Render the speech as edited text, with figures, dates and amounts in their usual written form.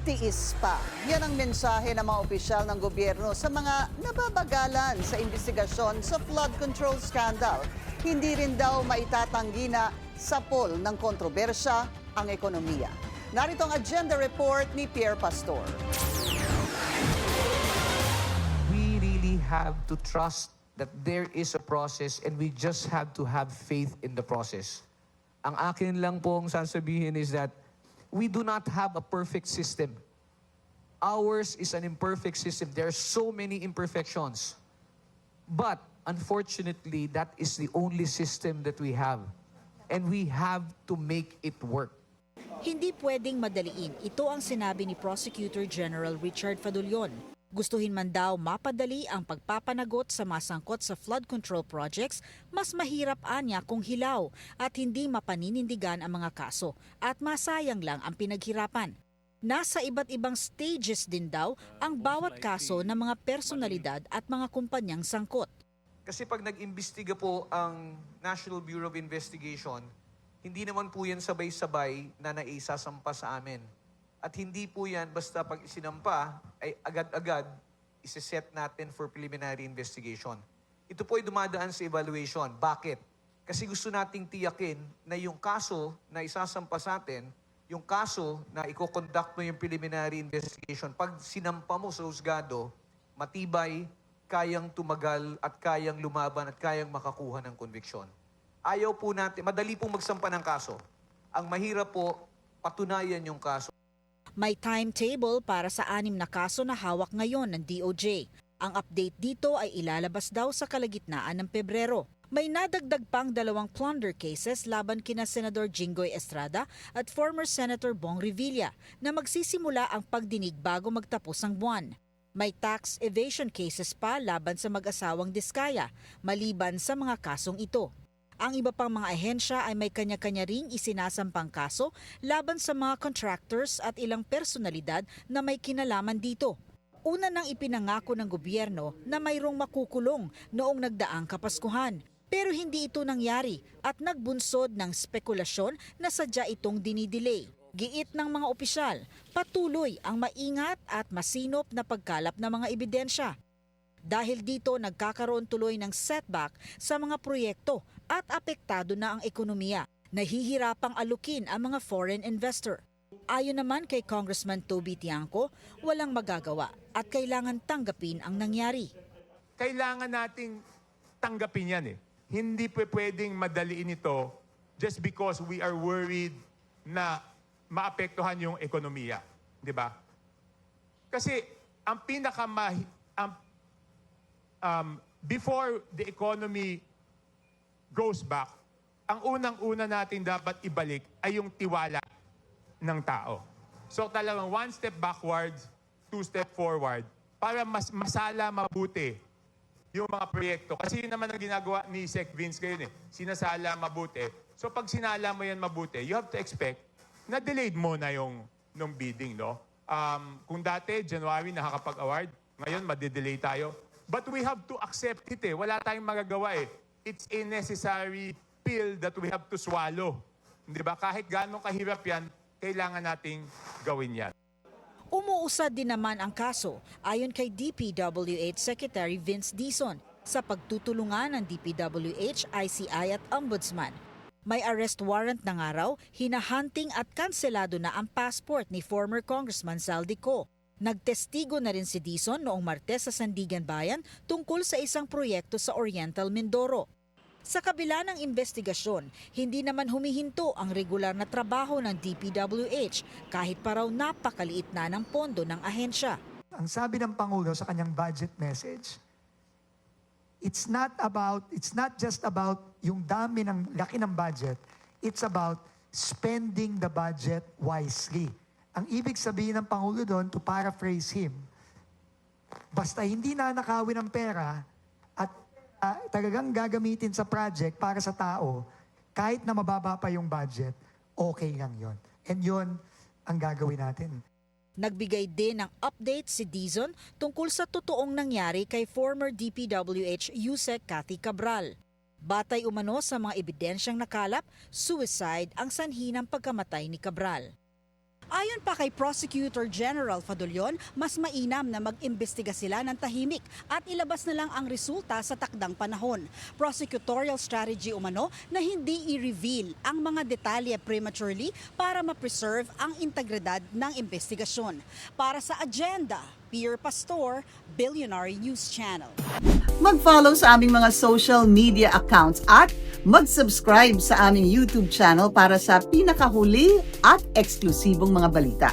Tiis pa. Yan ang mensahe ng mga opisyal ng gobyerno sa mga nababagalan sa investigasyon sa flood control scandal. Hindi rin daw maitatanggi na sapol ng kontrobersya ang ekonomiya. Narito ang agenda report ni Pierre Pastor. We really have to trust that there is a process and we just have to have faith in the process. Ang akin lang pong sasabihin is that we do not have a perfect system. Ours is an imperfect system. There are so many imperfections. But unfortunately, that is the only system that we have. And we have to make it work. Hindi pwedeng madaliin. Ito ang sinabi ni Prosecutor General Richard Fadulion. Gustuhin man daw mapadali ang pagpapanagot sa masangkot sa flood control projects, mas mahirap anya kung hilaw at hindi mapaninindigan ang mga kaso at masayang lang ang pinaghirapan. Nasa iba't ibang stages din daw ang bawat kaso ng mga personalidad at mga kumpanyang sangkot. Kasi pag nag-imbestiga po ang National Bureau of Investigation, hindi naman po yan sabay-sabay na naisasampa sa amin. At hindi po yan basta pag isinampa ay agad-agad isiset natin for preliminary investigation. Ito po ay dumadaan sa evaluation. Bakit? Kasi gusto nating tiyakin na yung kaso na isasampa sa atin, yung kaso na i-conduct mo yung preliminary investigation, pag sinampa mo sa husgado, matibay, kayang tumagal at kayang lumaban at kayang makakuha ng conviction. Ayaw po natin, madali pong magsampa ng kaso. Ang mahirap po, patunayan yung kaso. May timetable para sa 6 na kaso na hawak ngayon ng DOJ. Ang update dito ay ilalabas daw sa kalagitnaan ng Pebrero. May nadagdag pang 2 plunder cases laban kina Senador Jinggoy Estrada at former Senator Bong Revilla na magsisimula ang pagdinig bago magtapos ang buwan. May tax evasion cases pa laban sa mag-asawang Diskaya maliban sa mga kasong ito. Ang iba pang mga ahensya ay may kanya-kanya ring isinasampang kaso laban sa mga contractors at ilang personalidad na may kinalaman dito. Una nang ipinangako ng gobyerno na mayroong makukulong noong nagdaang Kapaskuhan. Pero hindi ito nangyari at nagbunsod ng spekulasyon na sadya itong dinidelay. Giit ng mga opisyal, patuloy ang maingat at masinop na pagkalap ng mga ebidensya. Dahil dito nagkakaroon tuloy ng setback sa mga proyekto at apektado na ang ekonomiya. Nahihirapang alukin ang mga foreign investor. Ayon naman kay Congressman Toby Tiangco, walang magagawa at kailangan tanggapin ang nangyari. Kailangan nating tanggapin yan eh. Hindi pwedeng madaliin ito just because we are worried na maapektuhan yung ekonomiya. Di ba? Kasi ang before the economy goes back, ang unang-una natin dapat ibalik ay yung tiwala ng tao. So talagang 1 step backwards, 2 step forward para masala mabuti yung mga proyekto. Kasi yun naman ang ginagawa ni Sec Vince ngayon eh. Sinasala mabuti. So pag sinala mo yan mabuti, you have to expect na delayed mo na yung bidding, no? Kung dati, January nakakapag-award, ngayon madidelay tayo. But we have to accept it eh. Wala tayong magagawa eh. It's a necessary pill that we have to swallow. Di ba? Kahit gaano kahirap yan, kailangan nating gawin yan. Umuusad din naman ang kaso ayon kay DPWH Secretary Vince Dizon sa pagtutulungan ng DPWH, ICI at Ombudsman. May arrest warrant na nga raw, hinahunting at kanselado na ang passport ni former Congressman Zaldico. Nagtestigo na rin si Dizon noong Martes sa Sandigan Bayan tungkol sa isang proyekto sa Oriental Mindoro. Sa kabila ng investigasyon, hindi naman humihinto ang regular na trabaho ng DPWH kahit pa raw napakaliit na ng pondo ng ahensya. Ang sabi ng Pangulo sa kanyang budget message, it's not just about yung dami ng laki ng budget, it's about spending the budget wisely. Ang ibig sabihin ng Pangulo doon, to paraphrase him, basta hindi nanakawin ang pera at talagang gagamitin sa project para sa tao, kahit na mababa pa yung budget, okay lang yon. And yon ang gagawin natin. Nagbigay din ng update si Dizon tungkol sa totoong nangyari kay former DPWH Yusek Cathy Cabral. Batay umano sa mga ebidensyang nakalap, suicide ang sanhi ng pagkamatay ni Cabral. Ayon pa kay Prosecutor General Fadolion, mas mainam na mag-imbestiga sila ng tahimik at ilabas na lang ang resulta sa takdang panahon. Prosecutorial strategy umano na hindi i-reveal ang mga detalye prematurely para ma-preserve ang integridad ng investigasyon. Para sa Agenda, Pierre Pastor, Billionaire News Channel. Mag-follow sa aming mga social media accounts at mag-subscribe sa aming YouTube channel para sa pinakahuli at eksklusibong mga balita.